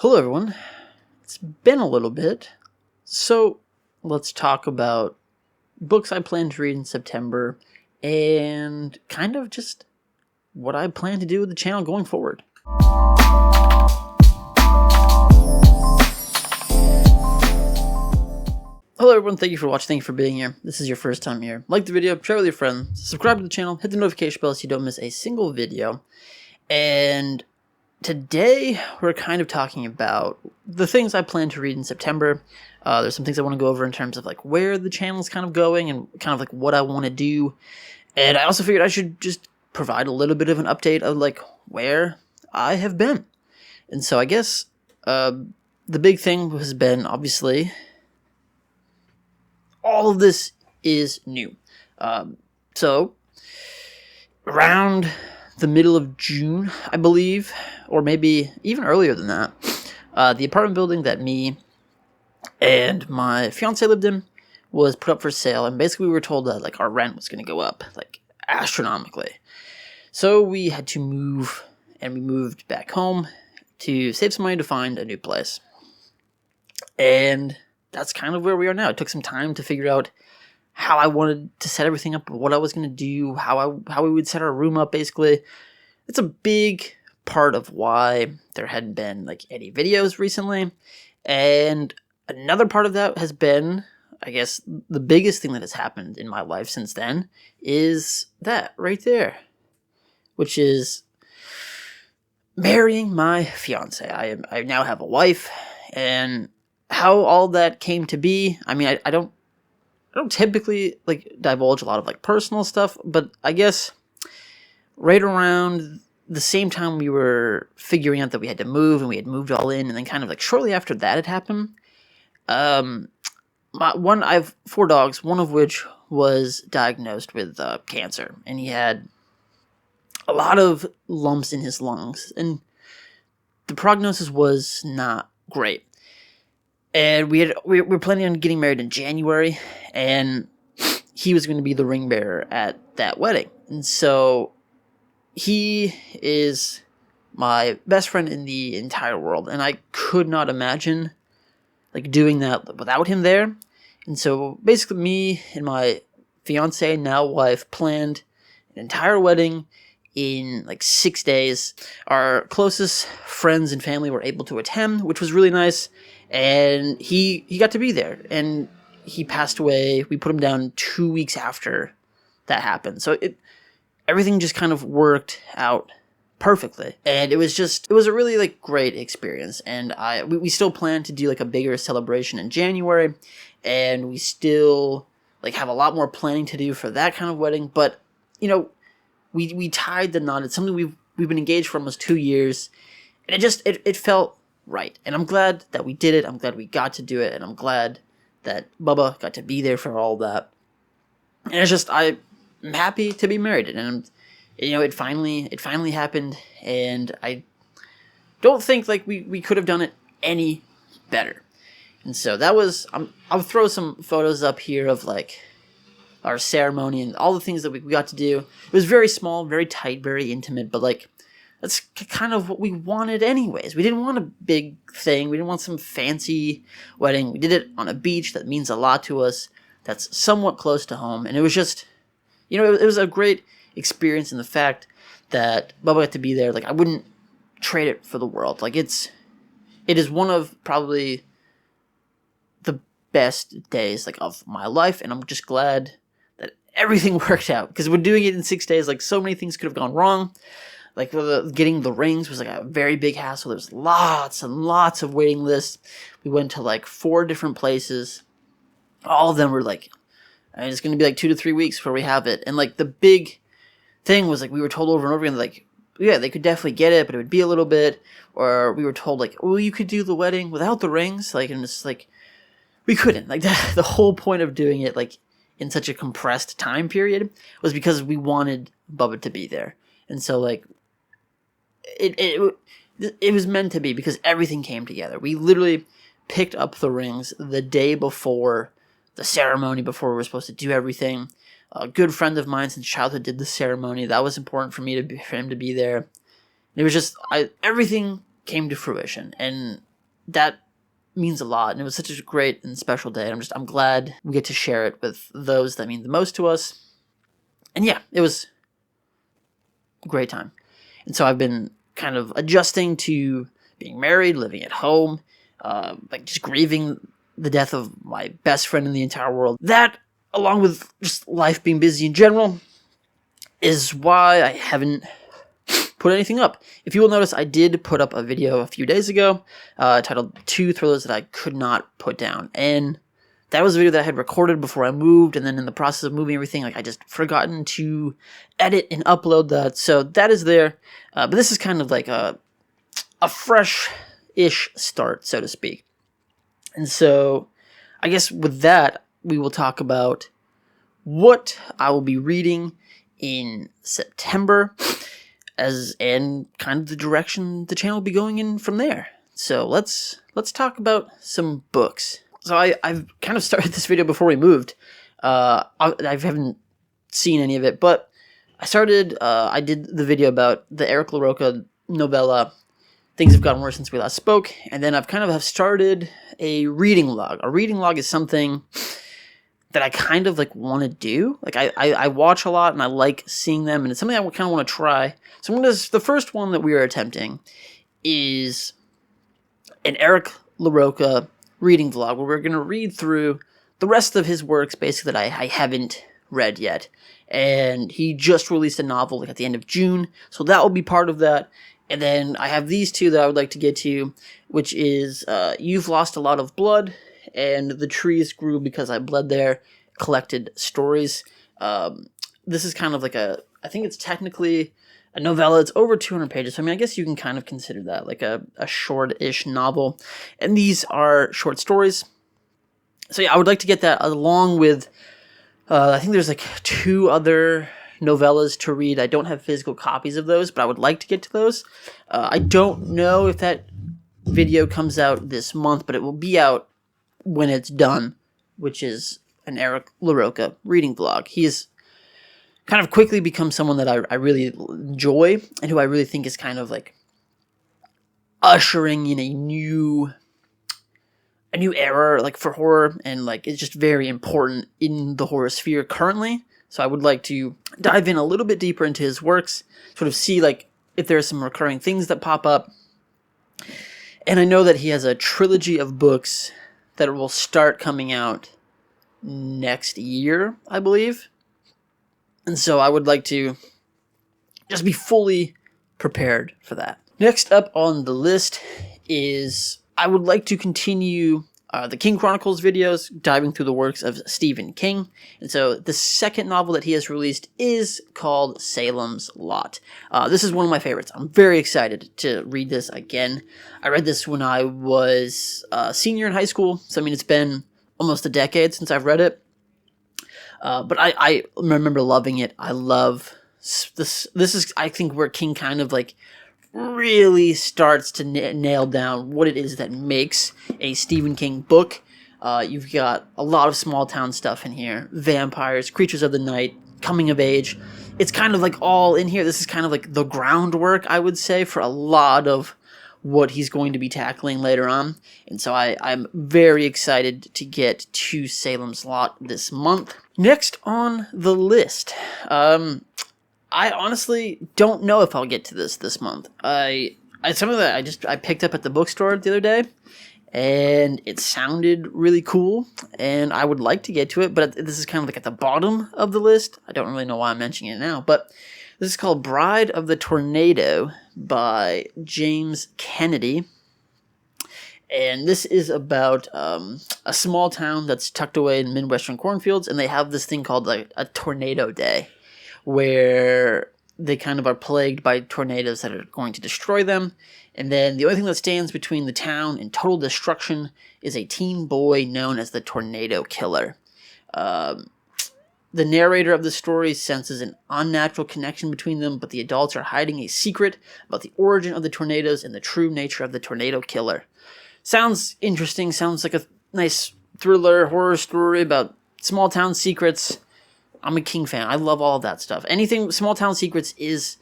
Hello everyone, it's been a little bit, so let's talk about books I plan to read in September and kind of just what I plan to do with the channel going forward. Hello everyone, thank you for watching, thank you for being here. This is your first time here. Like the video, share with your friends, subscribe to the channel, hit the notification bell so you don't miss a single video. And today, we're kind of talking about the things I plan to read in September. There's some things I want to go over in terms of like where the channel's kind of going and kind of like what I want to do. And I also figured I should just provide a little bit of an update of like where I have been. And so I guess the big thing has been, obviously, all of this is new. So around the middle of June, I believe, or maybe even earlier than that, the apartment building that me and my fiance lived in was put up for sale, and basically we were told that like our rent was going to go up like astronomically. So we had to move, and we moved back home to save some money to find a new place. And that's kind of where we are now. It took some time to figure out how I wanted to set everything up, what I was going to do, how we would set our room up, basically. It's a big part of why there hadn't been like any videos recently. And another part of that has been, I guess, the biggest thing that has happened in my life since then is that right there, which is marrying my fiance. I now have a wife, and how all that came to be, I mean, I don't typically like divulge a lot of like personal stuff, but I guess right around the same time we were figuring out that we had to move, and we had moved all in, and then kind of like shortly after that had happened, I have 4 dogs, one of which was diagnosed with cancer, and he had a lot of lumps in his lungs, and the prognosis was not great. And we were planning on getting married in January, and he was going to be the ring bearer at that wedding. And so he is my best friend in the entire world, and I could not imagine like doing that without him there. And so basically me and my fiance, now wife, planned an entire wedding in like 6 days. Our closest friends and family were able to attend, which was really nice. And he got to be there, and he passed away. We put him down 2 weeks after that happened. So everything just kind of worked out perfectly. And it was a really like great experience. And we still plan to do like a bigger celebration in January, and we still like have a lot more planning to do for that kind of wedding. But you know, we tied the knot. It's something we've been engaged for almost 2 years, and it felt right. And I'm glad that we did it. I'm glad we got to do it, and I'm glad that Bubba got to be there for all that. And it's just, I'm happy to be married, and you know, it finally happened, and I don't think like we could have done it any better. And so that was, I'll throw some photos up here of like our ceremony and all the things that we got to do. It was very small, very tight, very intimate, but like that's kind of what we wanted anyways. We didn't want a big thing. We didn't want some fancy wedding. We did it on a beach that means a lot to us, that's somewhat close to home. And it was just, you know, it was a great experience in the fact that Bubba got to be there. Like, I wouldn't trade it for the world. Like, it is one of probably the best days like of my life, and I'm just glad that everything worked out. Because we're doing it in 6 days, like so many things could have gone wrong. Like, getting the rings was like a very big hassle. There was lots and lots of waiting lists. We went to like 4 different places. All of them were like, it's going to be like 2 to 3 weeks before we have it. And like the big thing was like, we were told over and over again, like, yeah, they could definitely get it, but it would be a little bit. Or we were told like, oh, you could do the wedding without the rings. Like, and it's like, we couldn't. Like, the whole point of doing it like in such a compressed time period was because we wanted Bubba to be there. And so like, it was meant to be, because everything came together. We literally picked up the rings the day before the ceremony, before we were supposed to do everything. A good friend of mine since childhood did the ceremony. That was important for him to be there. It was just everything came to fruition, and that means a lot, and it was such a great and special day. And I'm glad we get to share it with those that mean the most to us. And yeah, it was a great time. And so I've been kind of adjusting to being married, living at home, just grieving the death of my best friend in the entire world. That, along with just life being busy in general, is why I haven't put anything up. If you will notice, I did put up a video a few days ago titled 2 Thrillers That I Could Not Put Down. And that was a video that I had recorded before I moved, and then in the process of moving everything, I just forgotten to edit and upload that. So that is there. But this is kind of like a fresh-ish start, so to speak. And so I guess with that, we will talk about what I will be reading in September, and kind of the direction the channel will be going in from there. So let's talk about some books. So I've kind of started this video before we moved. I haven't seen any of it, but I did the video about the Eric LaRocca novella, Things Have Gotten Worse Since We Last Spoke, and then I've kind of started a reading log. A reading log is something that I kind of want to do. I watch a lot and I like seeing them, and it's something I kind of want to try. So the first one that we are attempting is an Eric LaRocca reading vlog, where we're going to read through the rest of his works, basically, that I haven't read yet. And he just released a novel at the end of June, so that will be part of that. And then I have these two that I would like to get to, which is You've Lost a Lot of Blood and The Trees Grew Because I Bled There, collected stories. This is kind of I think it's technically a novella. It's over 200 pages, so I guess you can kind of consider that like a short-ish novel. And these are short stories. So yeah, I would like to get that along with, I think there's 2 other novellas to read. I don't have physical copies of those, but I would like to get to those. I don't know if that video comes out this month, but it will be out when it's done, which is an Eric LaRocca reading vlog. He's kind of quickly become someone that I really enjoy, and who I really think is kind of ushering in a new era for horror, and is just very important in the horror sphere currently. So I would like to dive in a little bit deeper into his works, sort of see if there are some recurring things that pop up. And I know that he has a trilogy of books that will start coming out next year, I believe. And so I would like to just be fully prepared for that. Next up on the list is I would like to continue the King Chronicles videos, diving through the works of Stephen King. And so the second novel that he has released is called Salem's Lot. This is one of my favorites. I'm very excited to read this again. I read this when I was a senior in high school, so it's been almost a decade since I've read it. But I remember loving it. I love this. This is, I think, where King kind of really starts to nail down what it is that makes a Stephen King book. You've got a lot of small town stuff in here. Vampires, creatures of the night, coming of age. It's kind of all in here. This is kind of the groundwork, I would say, for a lot of what he's going to be tackling later on. And so I'm very excited to get to Salem's Lot this month. Next on the list, I honestly don't know if I'll get to this month. It's something that I picked up at the bookstore the other day, and it sounded really cool, and I would like to get to it, but this is kind of at the bottom of the list. I don't really know why I'm mentioning it now, but this is called Bride of the Tornado by James Kennedy. And this is about a small town that's tucked away in Midwestern cornfields, and they have this thing called a tornado day, where they kind of are plagued by tornadoes that are going to destroy them. And then the only thing that stands between the town and total destruction is a teen boy known as the Tornado Killer. The narrator of the story senses an unnatural connection between them, but the adults are hiding a secret about the origin of the tornadoes and the true nature of the Tornado Killer. Sounds interesting. Sounds like a nice thriller horror story about small town secrets. I'm a King fan. I love all of that stuff. Anything small town secrets is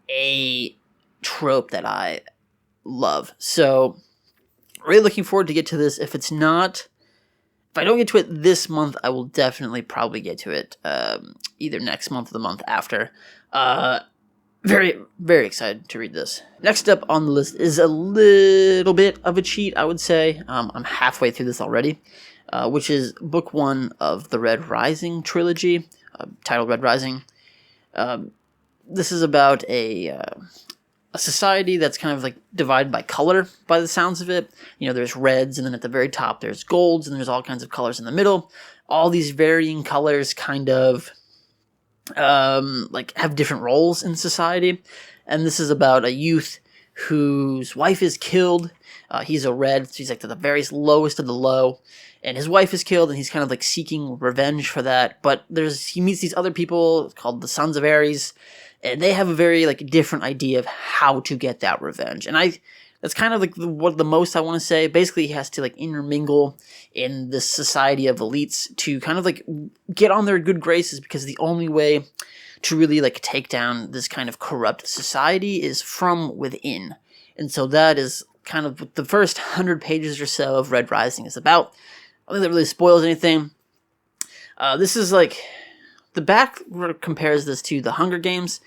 a trope that I love. So Really looking forward to get to this. If I don't get to it this month, I will definitely probably get to it either next month or the month after. Very, very excited to read this. Next up on the list is a little bit of a cheat, I would say. I'm halfway through this already, which is book 1 of the Red Rising trilogy, titled Red Rising. This is about a society that's kind of like divided by color, by the sounds of it. You know, there's reds, and then at the very top there's golds, and there's all kinds of colors in the middle. All these varying colors kind of like have different roles in society. And this is about a youth whose wife is killed. He's a red, so he's like the very lowest of the low. And his wife is killed, and he's kind of like seeking revenge for that. But he meets these other people called the Sons of Ares, and they have a very like different idea of how to get that revenge. And that's kind of like the most I want to say. Basically, he has to like intermingle in this society of elites to kind of like get on their good graces, because the only way to really like take down this kind of corrupt society is from within. And so that is kind of what the first 100 pages or so of Red Rising is about. I don't think that really spoils anything. This is like, the back compares this to the Hunger Games,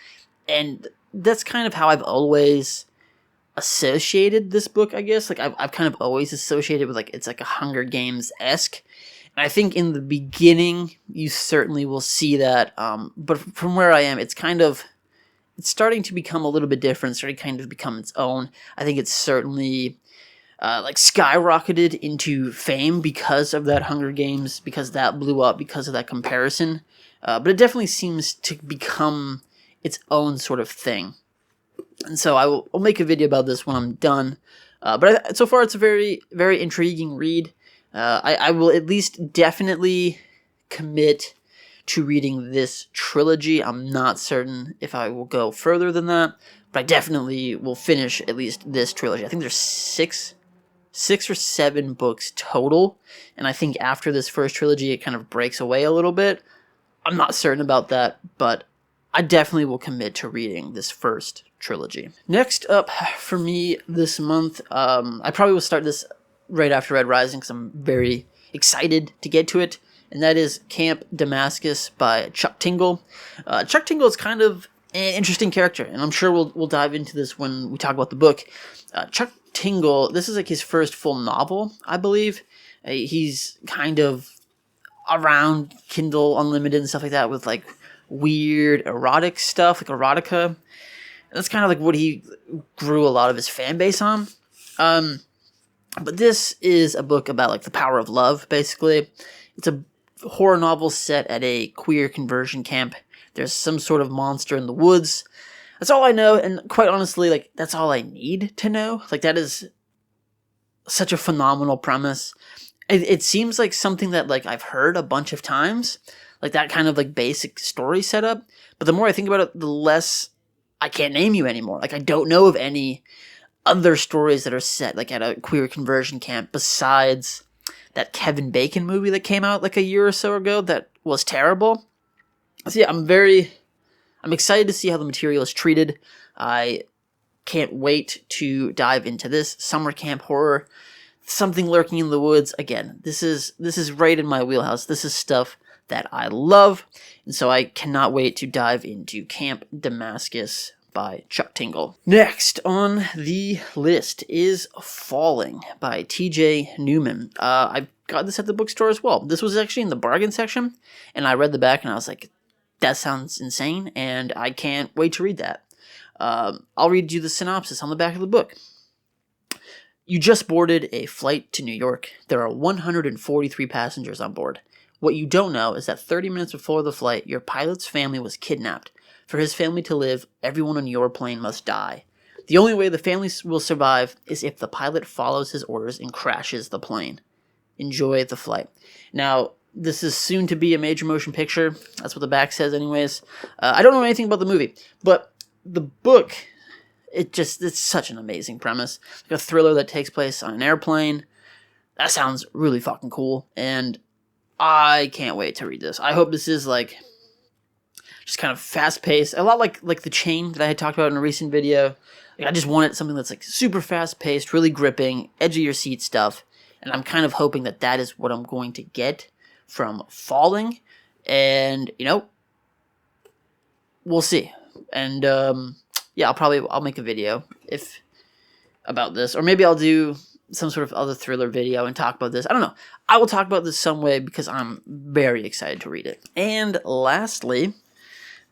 and that's kind of how I've always associated this book, I guess. Like, I've kind of always associated with, like, it's like a Hunger Games-esque. And I think in the beginning, you certainly will see that, but from where I am, it's starting to become a little bit different, starting to kind of become its own. I think it's certainly like skyrocketed into fame because of that Hunger Games, because that blew up, because of that comparison. But it definitely seems to become its own sort of thing. And so I'll make a video about this when I'm done. But so far, it's a very, very intriguing read. I will at least definitely commit to reading this trilogy. I'm not certain if I will go further than that, but I definitely will finish at least this trilogy. I think there's six or seven books total, and I think after this first trilogy, it kind of breaks away a little bit. I'm not certain about that, but I definitely will commit to reading this first trilogy. Next up for me this month, I probably will start this right after Red Rising because I'm very excited to get to it, and that is Camp Damascus by Chuck Tingle. Chuck Tingle is kind of an interesting character, and I'm sure we'll dive into this when we talk about the book. Chuck Tingle, this is like his first full novel, I believe. He's kind of around Kindle Unlimited and stuff like that with like weird erotic stuff, like erotica. That's kind of like what he grew a lot of his fan base on. But this is a book about like the power of love, basically. It's a horror novel set at a queer conversion camp. There's some sort of monster in the woods. That's all I know, and quite honestly, like, that's all I need to know. Like, that is such a phenomenal premise. It seems like something that, like, I've heard a bunch of times. Like, that kind of, like, basic story setup. But the more I think about it, the less I can't name you anymore. Like, I don't know of any other stories that are set, like, at a queer conversion camp besides that Kevin Bacon movie that came out, like, a year or so ago that was terrible. So, yeah, I'm excited to see how the material is treated. I can't wait to dive into this summer camp horror. Something lurking in the woods. Again, this is right in my wheelhouse. This is stuff that I love, and so I cannot wait to dive into Camp Damascus by Chuck Tingle. Next on the list is Falling by T.J. Newman. I got this at the bookstore as well. This was actually in the bargain section, and I read the back and I was like, that sounds insane, and I can't wait to read that. I'll read you the synopsis on the back of the book. You just boarded a flight to New York. There are 143 passengers on board. What you don't know is that 30 minutes before the flight, your pilot's family was kidnapped. For his family to live, everyone on your plane must die. The only way the family will survive is if the pilot follows his orders and crashes the plane. Enjoy the flight. Now, this is soon to be a major motion picture. That's what the back says anyways. I don't know anything about the movie, but the book, it's such an amazing premise. Like a thriller that takes place on an airplane. That sounds really fucking cool, and I can't wait to read this. I hope this is like just kind of fast paced, a lot like the Chain that I had talked about in a recent video. Like, I just wanted something that's like super fast paced, really gripping, edge of your seat stuff, and I'm kind of hoping that that is what I'm going to get from Falling, and we'll see. And yeah, I'll make a video about this, or maybe I'll do some sort of other thriller video and talk about this. I don't know. I will talk about this some way because I'm very excited to read it. And lastly,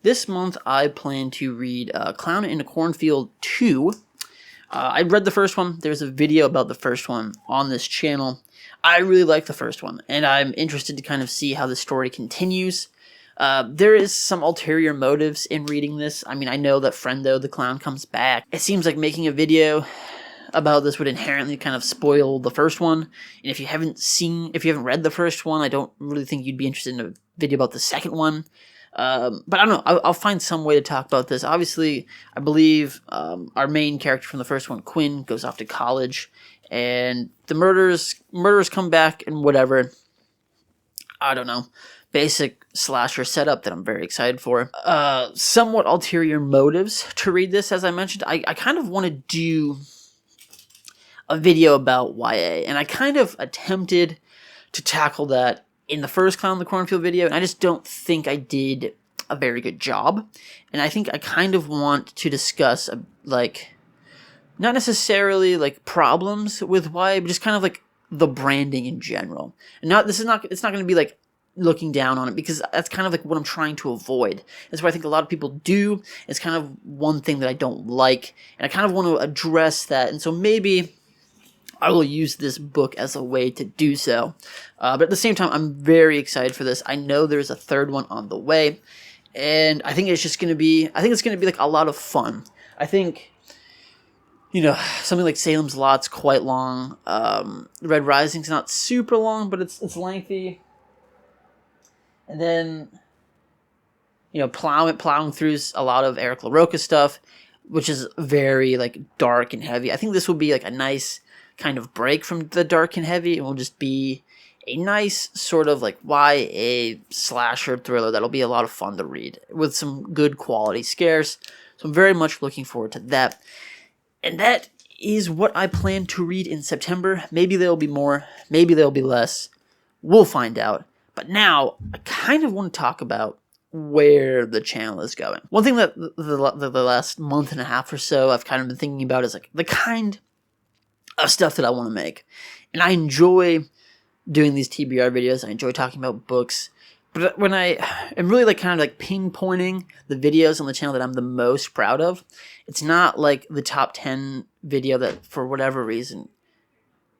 this month I plan to read Clown in a Cornfield 2. I read the first one. There's a video about the first one on this channel. I really like the first one, and I'm interested to kind of see how the story continues. There is some ulterior motives in reading this. I mean, I know that Friendo the Clown comes back. It seems like making a video about this would inherently kind of spoil the first one. And if you haven't read the first one, I don't really think you'd be interested in a video about the second one. But I don't know. I'll find some way to talk about this. Obviously, I believe our main character from the first one, Quinn, goes off to college, and the murderers come back and whatever. I don't know. Basic slasher setup that I'm very excited for. Somewhat ulterior motives to read this, as I mentioned. I kind of want to do a video about YA, and I kind of attempted to tackle that in the first Clown in the Cornfield video, and I just don't think I did a very good job. And I think I kind of want to discuss not necessarily like problems with YA, but just kind of like the branding in general. And it's not going to be like looking down on it, because that's kind of like what I'm trying to avoid. That's what I think a lot of people do. It's kind of one thing that I don't like, and I kind of want to address that. And so maybe I will use this book as a way to do so. But at the same time, I'm very excited for this. I know there's a third one on the way, and I think it's going to be like a lot of fun. I think, something like Salem's Lot's quite long. Red Rising's not super long, but it's lengthy. And then, plowing through a lot of Eric LaRocca stuff, which is very like dark and heavy. I think this will be like a nice kind of break from the dark and heavy. It will just be a nice sort of like YA slasher thriller that'll be a lot of fun to read with some good quality scares. So I'm very much looking forward to that. And that is what I plan to read in September. Maybe there'll be more, maybe there'll be less. We'll find out. But now I kind of want to talk about where the channel is going. One thing that the last month and a half or so I've kind of been thinking about is like the kind of stuff that I want to make. And I enjoy doing these TBR videos. I enjoy talking about books. But when I am really like kind of like pinpointing the videos on the channel that I'm the most proud of, it's not like the top 10 video that for whatever reason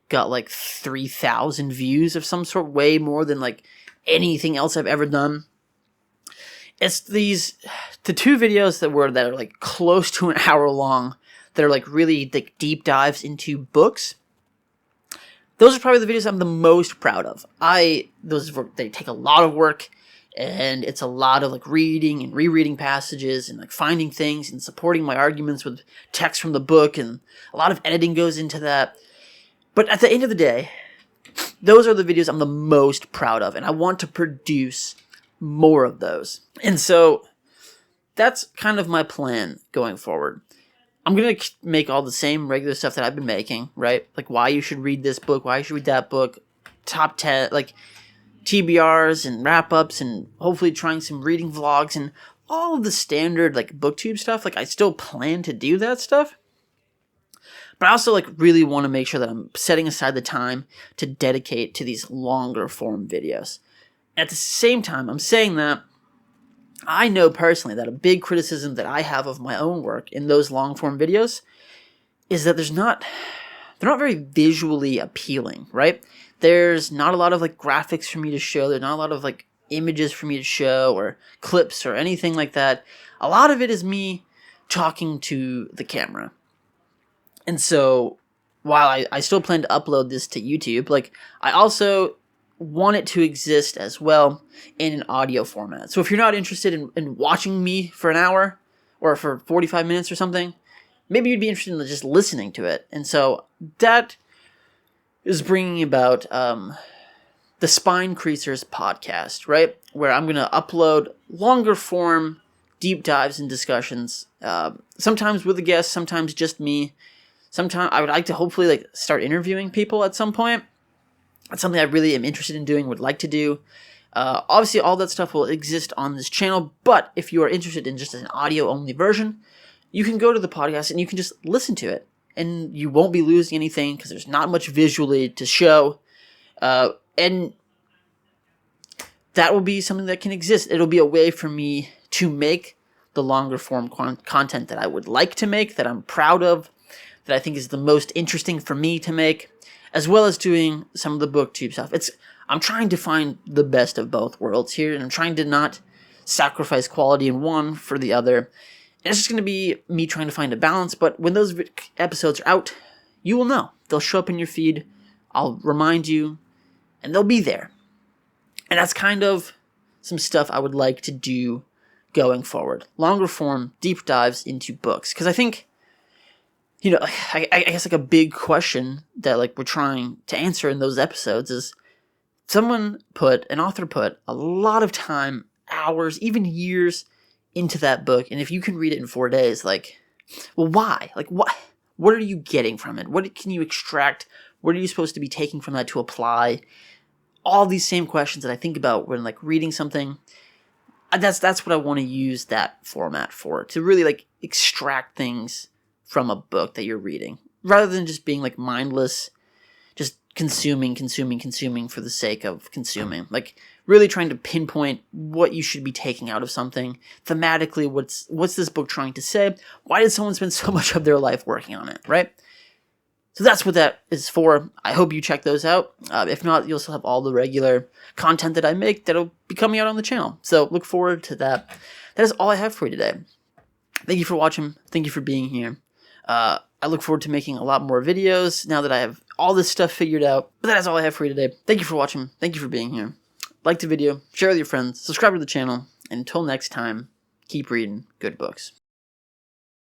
got like 3,000 views of some sort, way more than like anything else I've ever done. It's the two videos that are like close to an hour long, that are like really like deep dives into books. Those are probably the videos I'm the most proud of. They take a lot of work, and it's a lot of like reading and rereading passages and like finding things and supporting my arguments with text from the book, and a lot of editing goes into that. But at the end of the day, those are the videos I'm the most proud of, and I want to produce more of those. And so that's kind of my plan going forward. I'm going to make all the same regular stuff that I've been making, right? Like why you should read this book, why you should read that book, top 10, like TBRs and wrap-ups, and hopefully trying some reading vlogs and all of the standard like booktube stuff. Like I still plan to do that stuff. But I also like really want to make sure that I'm setting aside the time to dedicate to these longer form videos. At the same time, I'm saying that I know personally that a big criticism that I have of my own work in those long form videos is that they're not very visually appealing, right? There's not a lot of like graphics for me to show. There's not a lot of like images for me to show or clips or anything like that. A lot of it is me talking to the camera. And so while I still plan to upload this to YouTube, like I also want it to exist as well in an audio format. So if you're not interested in watching me for an hour or for 45 minutes or something, maybe you'd be interested in just listening to it. And so that is bringing about the Spine Creasers podcast, right? Where I'm going to upload longer form deep dives and discussions. Sometimes with a guest, sometimes just me. Sometimes I would like to hopefully like start interviewing people at some point. That's something I really am interested in doing, would like to do. Obviously, all that stuff will exist on this channel, but if you are interested in just an audio-only version, you can go to the podcast and you can just listen to it. And you won't be losing anything because there's not much visually to show. And that will be something that can exist. It'll be a way for me to make the longer form content that I would like to make, that I'm proud of, that I think is the most interesting for me to make, as well as doing some of the booktube stuff. I'm trying to find the best of both worlds here, and I'm trying to not sacrifice quality in one for the other. And it's just going to be me trying to find a balance, but when those episodes are out, you will know. They'll show up in your feed, I'll remind you, and they'll be there. And that's kind of some stuff I would like to do going forward. Longer form, deep dives into books. Because I think, I guess like a big question that like we're trying to answer in those episodes is an author put a lot of time, hours, even years into that book. And if you can read it in 4 days, like, well, why? Like, what are you getting from it? What can you extract? What are you supposed to be taking from that to apply? All these same questions that I think about when like reading something. That's what I want to use that format for, to really like extract things from a book that you're reading, rather than just being like mindless, just consuming for the sake of consuming. Like really trying to pinpoint what you should be taking out of something thematically. What's this book trying to say? Why did someone spend so much of their life working on it, right? So that's what that is for. I hope you check those out. If not, you'll still have all the regular content that I make that'll be coming out on the channel. So look forward to that. That is all I have for you today. Thank you for watching. Thank you for being here. I look forward to making a lot more videos now that I have all this stuff figured out. But that is all I have for you today. Thank you for watching. Thank you for being here. Like the video, share with your friends, subscribe to the channel, and until next time, keep reading good books.